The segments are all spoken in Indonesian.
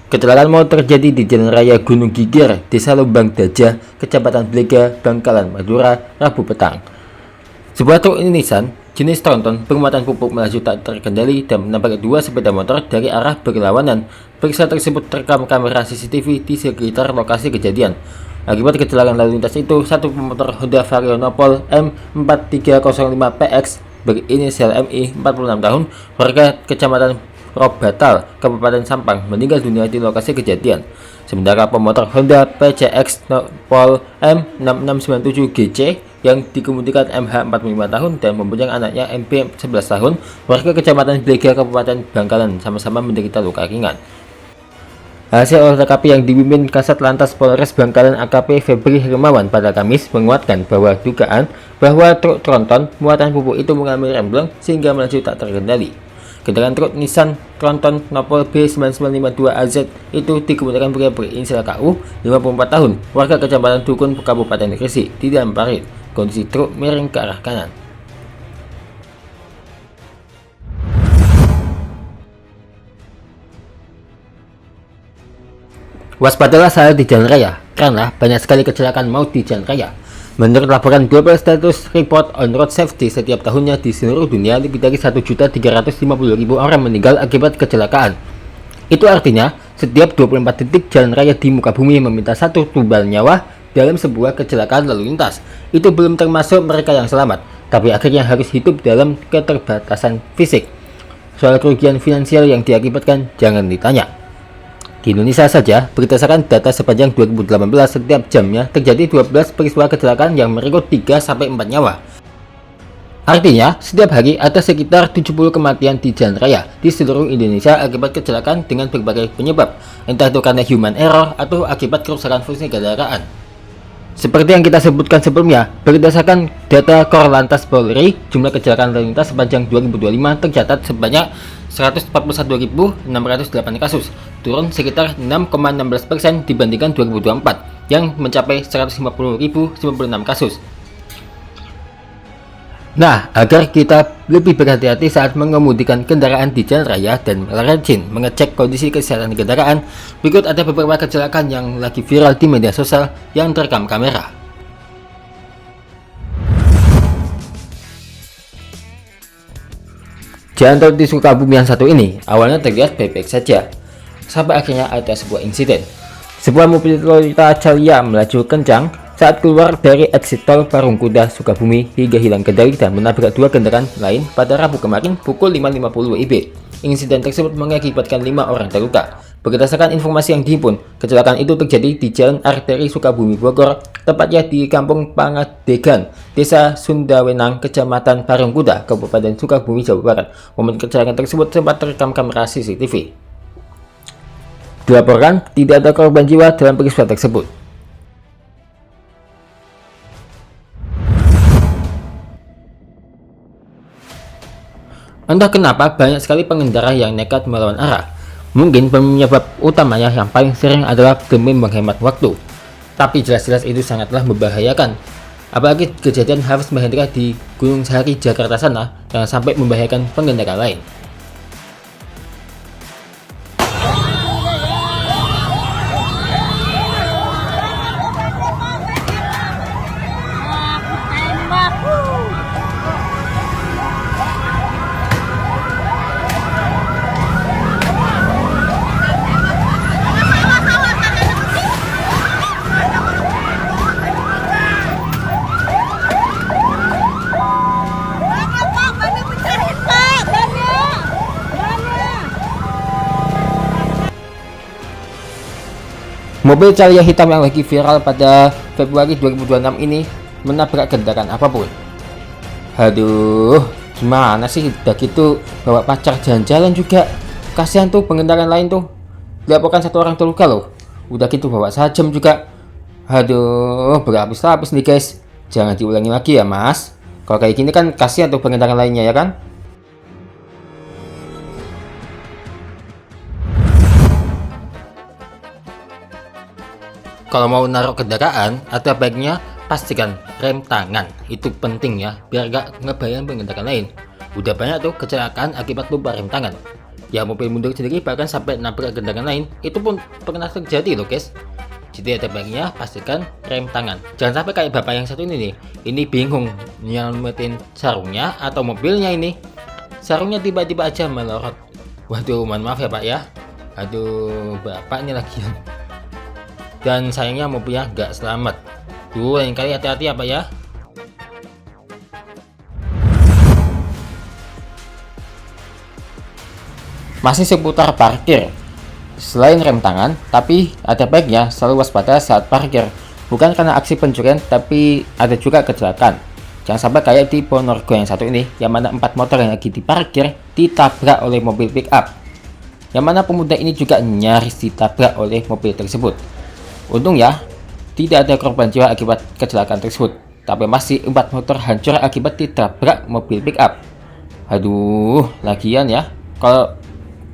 Kecelakaan maut terjadi di Jalan Raya Gunung Gigir, Desa Lubang Dajah, Kecamatan Blega, Bangkalan, Madura, Rabu petang. Sebuah truk Nissan jenis tronton bermuatan pupuk melaju tak terkendali dan menabrak dua sepeda motor dari arah berlawanan. Peristiwa tersebut terekam kamera CCTV di sekitar lokasi kejadian. Akibat kecelakaan lalu lintas itu, satu pemotor Honda Vario Nopol M4305PX berinisial MI 46 tahun, warga Kecamatan Robatal, Kabupaten Sampang, meninggal dunia di lokasi kejadian. Sementara pemotor Honda PCX Nopol M6697GC yang dikemudikan MH 45 tahun dan membonceng anaknya MB 11 tahun, warga Kecamatan Blega, Kabupaten Bangkalan, sama-sama menderita luka ringan. Hasil olah TKP yang dipimpin Kasat Lantas Polres Bangkalan AKP Febri Hermawan pada Kamis menguatkan bahwa dugaan bahwa truk tronton muatan pupuk itu mengalami remblong sehingga melaju tak terkendali. Kendaraan truk Nissan Tronton Nopol B9952AZ itu dikemudikan pria berinisial KU 54 tahun, warga Kecamatan Dukun, Kabupaten Gresik, di dalam parit. Kondisi truk miring ke arah kanan. Waspadalah saat di jalan raya, karena banyak sekali kecelakaan maut di jalan raya. Menurut laporan Global Status Report on Road Safety, setiap tahunnya di seluruh dunia lebih dari 1.350.000 orang meninggal akibat kecelakaan. Itu artinya, setiap 24 detik jalan raya di muka bumi meminta satu tumbal nyawa dalam sebuah kecelakaan lalu lintas. Itu belum termasuk mereka yang selamat, tapi akhirnya harus hidup dalam keterbatasan fisik. Soal kerugian finansial yang diakibatkan jangan ditanya. Di Indonesia saja, berdasarkan data sepanjang 2018, setiap jamnya terjadi 12 peristiwa kecelakaan yang merenggut 3-4 nyawa. Artinya, setiap hari ada sekitar 70 kematian di jalan raya di seluruh Indonesia akibat kecelakaan dengan berbagai penyebab, entah itu karena human error atau akibat kerusakan fungsi kendaraan. Seperti yang kita sebutkan sebelumnya, berdasarkan data Korlantas Polri, jumlah kecelakaan lalu lintas sepanjang 2025 tercatat sebanyak 141.608 kasus, turun sekitar 6,16% dibandingkan 2024 yang mencapai 150.096 kasus. Nah, agar kita lebih berhati-hati saat mengemudikan kendaraan di jalan raya dan rajin mengecek kondisi kesehatan kendaraan, berikut ada beberapa kecelakaan yang lagi viral di media sosial yang terekam kamera. Jalan tol di Sukabumi yang satu ini awalnya terlihat baik-baik saja, sampai akhirnya ada sebuah insiden. Sebuah mobil Toyota Calya melaju kencang saat keluar dari exit tol Parungkuda Sukabumi hingga hilang kendali dan menabrak dua kendaraan lain pada Rabu kemarin pukul 5.50 WIB. Insiden tersebut mengakibatkan 5 orang terluka. Berdasarkan informasi yang dihimpun, kecelakaan itu terjadi di Jalan Arteri Sukabumi Bogor, tepatnya di Kampung Pangadegan, Desa Sundawenang, Kecamatan Parungkuda, Kabupaten Sukabumi, Jawa Barat. Momen kecelakaan tersebut sempat terekam kamera CCTV. Dilaporkan tidak ada korban jiwa dalam peristiwa tersebut. Entah kenapa banyak sekali pengendara yang nekat melawan arah. Mungkin penyebab utamanya yang paling sering adalah demi menghemat waktu. Tapi jelas-jelas itu sangatlah membahayakan. Apalagi kejadian harus Mahendra di Gunung Sahari, Jakarta sana yang sampai membahayakan pengendara lain. Mobil Calya hitam yang lagi viral pada Februari 2026 ini menabrak kendaraan apapun. Aduh, gimana sih udah gitu bawa pacar jalan-jalan juga. Kasihan tuh pengendara lain tuh. Dilaporkan satu orang terluka loh. Udah gitu bawa sajam juga. Aduh, berhabis-habis nih guys. Jangan diulangi lagi ya mas. Kalau kayak gini kan kasihan tuh pengendara lainnya ya kan. Kalau mau naruh kendaraan, ada baiknya pastikan rem tangan. Itu penting ya, biar gak ngebayang pengendara lain. Udah banyak tuh kecelakaan akibat lupa rem tangan. Ya mobil mundur sendiri bahkan sampai nabrak kendaraan lain, itu pun pernah terjadi loh guys. Jadi ada baiknya pastikan rem tangan. Jangan sampai kayak bapak yang satu ini nih. Ini bingung nyelamatin sarungnya atau mobilnya ini. Sarungnya tiba-tiba aja melorot. Waduh, mohon maaf ya pak ya. Aduh, bapak ini lagi. Dan sayangnya mobilnya nggak selamat. Tuh, lain kali hati-hati ya pak ya. Masih seputar parkir. Selain rem tangan, tapi ada baiknya selalu waspada saat parkir. Bukan karena aksi pencurian, tapi ada juga kecelakaan. Jangan sampai kayak di Ponorogo yang satu ini, yang mana 4 motor yang lagi diparkir ditabrak oleh mobil pick up. Yang mana pemuda ini juga nyaris ditabrak oleh mobil tersebut. Untung ya, tidak ada korban jiwa akibat kecelakaan tersebut. Tapi masih 4 motor hancur akibat ditabrak mobil pick up. Aduh, lagian ya, kalau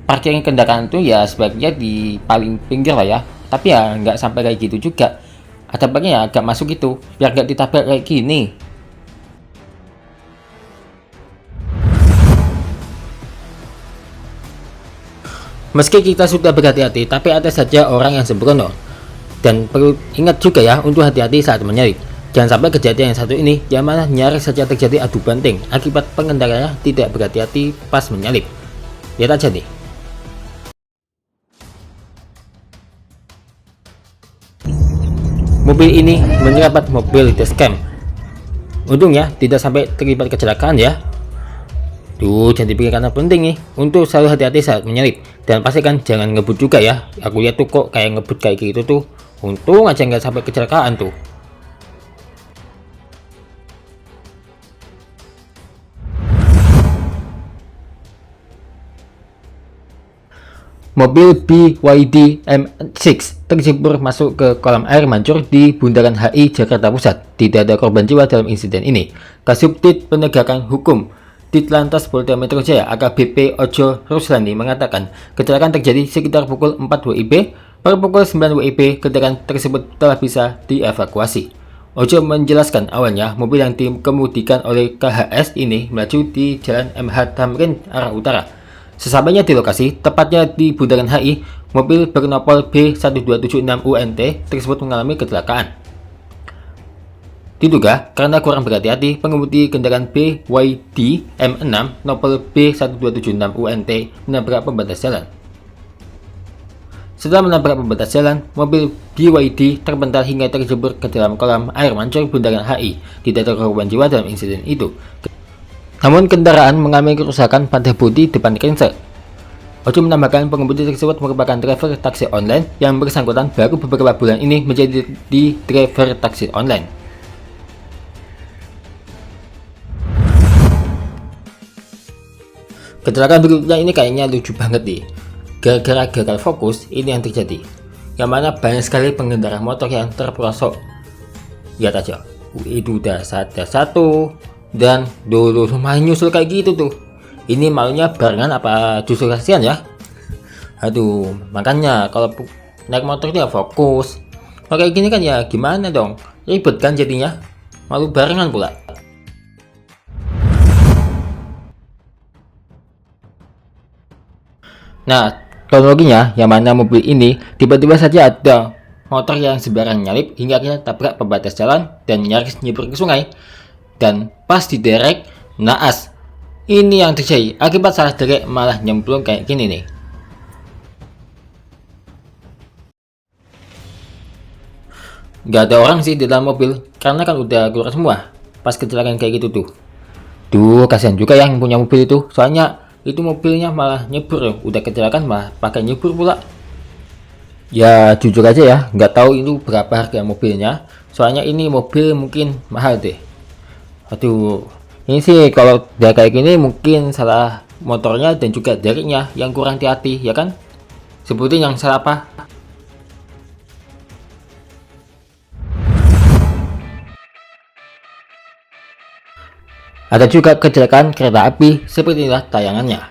parkirin kendaraan itu ya sebaiknya di paling pinggir lah ya, tapi ya nggak sampai kayak gitu juga, ada baiknya ya agak masuk gitu biar nggak ditabrak kayak gini. Meski kita sudah berhati-hati, tapi ada saja orang yang sembrono, dan perlu ingat juga ya untuk hati-hati saat menyalip. Jangan sampai kejadian yang satu ini yang mana nyaris saja terjadi adu banting akibat pengendaranya tidak berhati-hati pas menyalip. Lihat aja nih. Mobil ini menyerempet mobil dashcam. Untungnya tidak sampai terlibat kecelakaan ya. Tuh, jangan dipikirkan yang penting nih untuk selalu hati-hati saat menyalip, dan pastikan jangan ngebut juga ya. Aku lihat tuh kok kayak ngebut kayak gitu tuh. Untung aja nggak sampai kecelakaan tuh. Mobil BYD M6 terjebur masuk ke kolam air mancur di Bundaran HI Jakarta Pusat. Tidak ada korban jiwa dalam insiden ini. Kasubdit Penegakan Hukum Ditlantas Polda Metro Jaya AKBP Ojo Ruslani mengatakan kecelakaan terjadi sekitar pukul 4 WIB. Per pukul 9 WIB kendaraan tersebut telah bisa dievakuasi. Ojo menjelaskan awalnya mobil yang dikemudikan oleh KHS ini melaju di Jalan MH Tamrin arah utara. Sesampainya di lokasi, tepatnya di Bundaran HI, mobil bernopol B1276UNT tersebut mengalami kecelakaan. Diduga karena kurang berhati-hati, pengemudi kendaraan BYD M6 nopol B1276UNT menabrak pembatas jalan. Setelah menabrak pembatas jalan, mobil BYD terpental hingga terjebur ke dalam kolam air mancur Bundaran HI. Tidak ada korban jiwa dalam insiden itu. Namun kendaraan mengalami kerusakan pada bodi depan krenser. Ojo menambahkan pengemudi tersebut merupakan driver taksi online yang bersangkutan baru beberapa bulan ini menjadi di driver taksi online. Kecelakaan berikutnya ini kayaknya lucu banget nih. Gara-gara gagal fokus ini yang terjadi. Yang mana banyak sekali pengendara motor yang terperosok. Lihat aja, itu udah satu. Dan dulu main nyusul kayak gitu tuh. Ini maunya barengan apa justru kasihan ya? Aduh, makanya kalau naik motor dia fokus. Kalau kayak gini kan ya gimana dong? Ribet kan jadinya. Malu barengan pula. Nah, kronologinya yang mana mobil ini tiba-tiba saja ada motor yang sembarang nyalip hingga akhirnya tabrak pembatas jalan dan nyaris nyebur ke sungai. Dan pas diderek, naas. Ini yang terjadi, akibat salah derek malah nyemplung kayak gini nih. Gak ada orang sih di dalam mobil, karena kan udah keluar semua pas kecelakaan kayak gitu tuh. Duh, kasihan juga yang punya mobil itu, soalnya itu mobilnya malah nyebur, udah kecelakaan malah pakai nyebur pula. Ya jujur aja ya, nggak tahu itu berapa harga mobilnya, soalnya ini mobil mungkin mahal deh. Aduh, ini sih kalau udah kayak gini mungkin salah motornya dan juga dereknya yang kurang hati-hati ya kan? Sebutin yang salah apa? Ada juga kecelakaan kereta api seperti inilah tayangannya.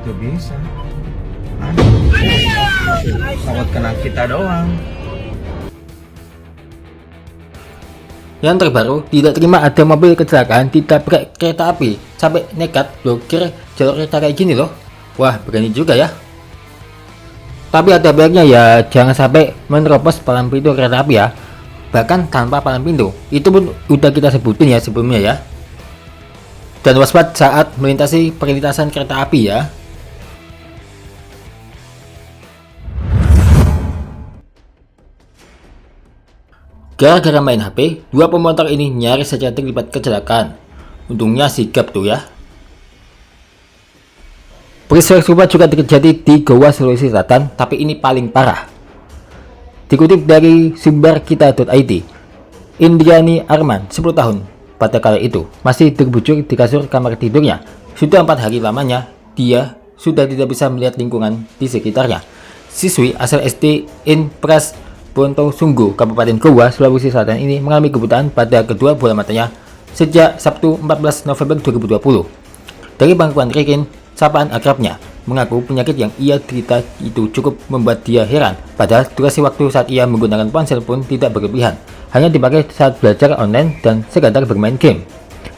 itu bisa. Takut kena kita doang. Yang terbaru, tidak terima ada mobil kecelakaan ditabrak kereta api sampai nekat blokir jalur kereta kayak gini loh. Wah, berani juga ya. Tapi ada baiknya ya, jangan sampai menerobos palang pintu kereta api ya. Bahkan tanpa palang pintu. Itu pun udah kita sebutin ya sebelumnya ya. Dan waspada saat melintasi perlintasan kereta api ya. Gara-gara main HP, dua pemotor ini nyaris saja terlibat kecelakaan. Untungnya sigap tuh ya. Peristiwa serupa juga terjadi di Goa, Sulawesi Selatan, tapi ini paling parah. Dikutip dari sumber kita.id, Indriani Arman, 10 tahun, pada kala itu masih terbujur di kasur kamar tidurnya. Sudah 4 hari lamanya, dia sudah tidak bisa melihat lingkungan di sekitarnya. Siswi asal SD Inpras Pontosunggu, Kabupaten Goa, Sulawesi Selatan ini mengalami kebutaan pada kedua bola matanya sejak Sabtu 14 November 2020. Dari pengakuan Rikin, sapaan akrabnya, mengaku penyakit yang ia derita itu cukup membuat dia heran, padahal durasi waktu saat ia menggunakan ponsel pun tidak berlebihan, hanya dipakai saat belajar online dan sekadar bermain game.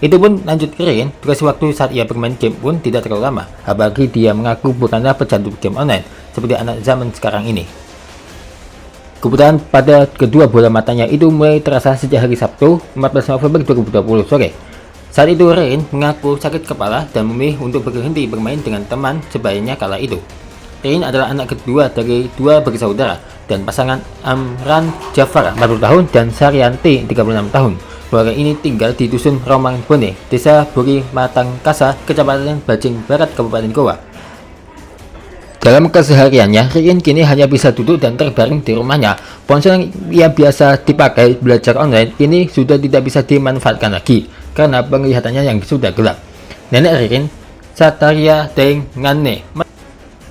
Itu pun lanjut Rikin, durasi waktu saat ia bermain game pun tidak terlalu lama, apalagi dia mengaku bukanlah pecandu game online seperti anak zaman sekarang ini. Kebutaan pada kedua bola matanya itu mulai terasa sejak hari Sabtu 14 November 2020 sore. Saat itu Rain mengaku sakit kepala dan memilih untuk berhenti bermain dengan teman sebayanya kala itu. Rain adalah anak kedua dari dua bersaudara dan pasangan Amran Jafar 40 tahun dan Saryanti 36 tahun. Keluarga ini tinggal di dusun Romang Bone, Desa Buri Matangkasa, Kecamatan Bajing Barat, Kabupaten Goa. Dalam kesehariannya, Rikin kini hanya bisa duduk dan terbaring di rumahnya. Ponsel yang biasa dipakai belajar online ini sudah tidak bisa dimanfaatkan lagi karena penglihatannya yang sudah gelap. Nenek Rikin, Sataria Dengane,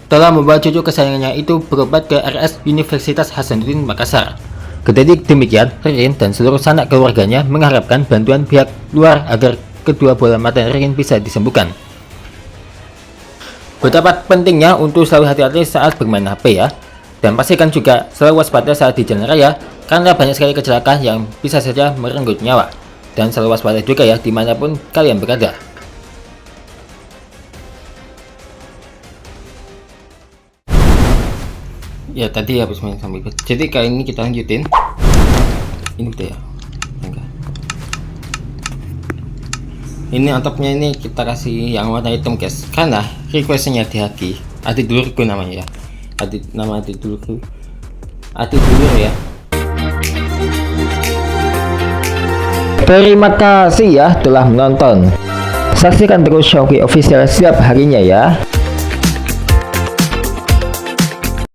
telah membawa cucu kesayangannya itu berobat ke RS Universitas Hasanuddin Makassar. Ketika demikian, Rikin dan seluruh sanak keluarganya mengharapkan bantuan pihak luar agar kedua bola mata Rikin bisa disembuhkan. Betapa pentingnya untuk selalu hati-hati saat bermain HP ya. Dan pastikan juga selalu waspada saat di jalan raya, karena banyak sekali kecelakaan yang bisa saja merenggut nyawa. Dan selalu waspada juga ya dimanapun kalian berada. Ya tadi habis main sambil ikut. Jadi kali ini kita lanjutin. Ini udah ya. Ini atapnya ini kita kasih yang warna hitam guys, karena requestnya di Haki adik dulurku namanya ya, nama adik dulur ya. Terima kasih ya telah menonton, saksikan terus Showki Official setiap harinya ya.